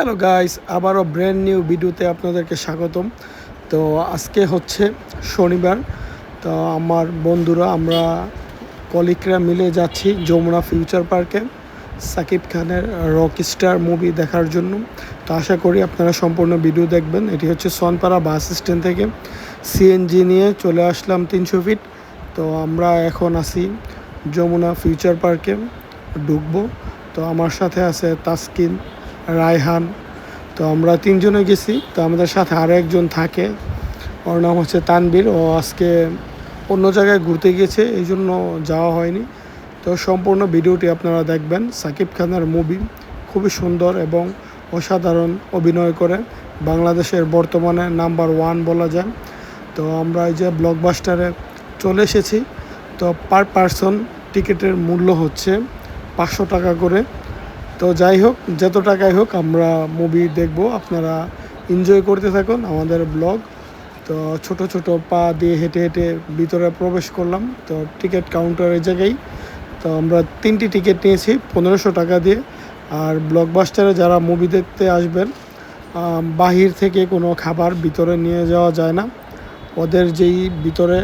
Hello guys, আবারও brand new ভিডিওতে আপনাদেরকে স্বাগতম। তো আজকে হচ্ছে শনিবার। তো আমার বন্ধুরা আমরা কলিগরা মিলে যাচ্ছি যমুনা ফিউচার পার্কে সাকিব খানের রকস্টার মুভি দেখার জন্য। তো আশা করি আপনারা সম্পূর্ণ ভিডিও দেখবেন। এটি হচ্ছে সনপাড়া বাস স্ট্যান্ড থেকে সিএনজি নিয়ে চলে আসলাম 300 ফিট। তো আমরা এখন আছি যমুনা ফিউচার পার্কে ঢুকবো। তো আমার সাথে আছে তাসকিন, রায়হান। তো আমরা তিনজনে গেছি। তো আমাদের সাথে আরও একজন থাকে, ওর নাম হচ্ছে তানবীর। ও আজকে অন্য জায়গায় ঘুরতে গিয়েছে, এই জন্য যাওয়া হয়নি। তো সম্পূর্ণ ভিডিওটি আপনারা দেখবেন। সাকিব খানের মুভি খুবই সুন্দর এবং অসাধারণ অভিনয় করে, বাংলাদেশের বর্তমানে নাম্বার 1 বলা যায়। তো আমরা এই যে ব্লকবাস্টারে চলে এসেছি। তো পার পারসন টিকিটের মূল্য হচ্ছে 500 টাকা করে। তো যাই হোক, যত টাকাই হোক আমরা মুভি দেখব, আপনারা এনজয় করতে থাকুন আমাদের ব্লগ। তো ছোট ছোট পা দিয়ে হেঁটে হেঁটে ভিতরে প্রবেশ করলাম। তো টিকিট কাউন্টারের জায়গায়। তো আমরা 3টি টিকিট নিয়েছি 1500 টাকা দিয়ে। আর ব্লকবাস্টারে যারা মুভি দেখতে আসবেন, বাহির থেকে কোনো খাবার ভিতরে নিয়ে যাওয়া যায় না। ওদের যেই ভিতরে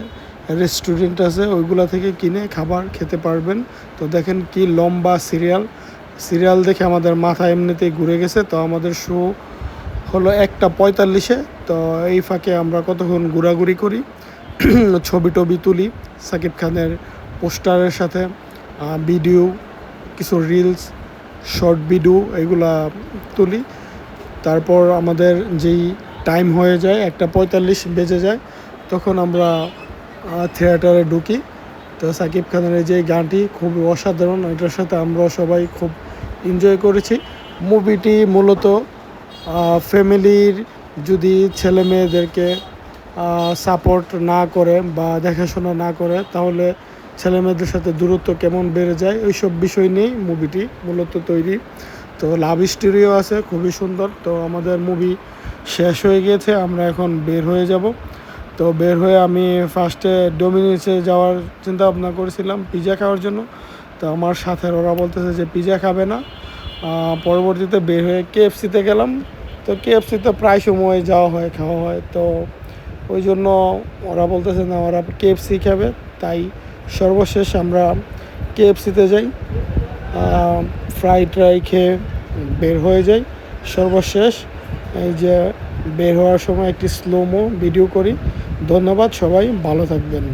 রেস্টুরেন্ট আছে ওইগুলো থেকে কিনে খাবার খেতে পারবেন। তো দেখেন কি লম্বা সিরিয়াল দেখে আমাদের মাথা এমনিতেই ঘুরে গেছে। তো আমাদের শো হলো 1:45-এ। তো এই ফাঁকে আমরা কতক্ষণ ঘোরাঘুরি করি, ছবি টবি তুলি সাকিব খানের পোস্টারের সাথে, ভিডিও, কিছু রিলস, শর্ট ভিডিও এগুলা তুলি। তারপর আমাদের যেই টাইম হয়ে যায় 1:45 বেজে যায়, তখন আমরা থিয়েটারে ঢুকি। তো সাকিব খানের এই যে গানটি খুবই অসাধারণ, এটার সাথে আমরা সবাই খুব এনজয় করেছি। মুভিটি মূলত ফ্যামিলির, যদি ছেলে মেয়েদেরকে সাপোর্ট না করে বা দেখাশোনা না করে, তাহলে ছেলে মেয়েদের সাথে দূরত্ব কেমন বেড়ে যায় ওইসব বিষয় নিয়েই মুভিটি মূলত তৈরি। তো লাভ স্টোরিও আছে, খুবই সুন্দর। তো আমাদের মুভি শেষ হয়ে গিয়েছে, আমরা এখন বের হয়ে যাব। তো বের হয়ে আমি ফার্স্টে ডোমিনোসে যাওয়ার চিন্তা ভাবনা করেছিলাম পিৎজা খাওয়ার জন্য। তো আমার সাথে ওরা বলতেছে যে পিৎজা খাবে না। পরবর্তীতে বের হয়ে কেএফসিতে গেলাম। তো কেএফসিতে প্রায় সময় যাওয়া হয়, খাওয়া হয়। তো ওই জন্য ওরা বলতেছে না, ওরা কেএফসি খাবে। তাই সর্বশেষ আমরা কেএফসিতে যাই, ফ্রাইড রাই খেয়ে বের হয়ে যাই। সর্বশেষ এই যে বের হওয়ার সময় একটি স্লোমো ভিডিও করি। ধন্যবাদ, সবাই ভালো থাকবেন।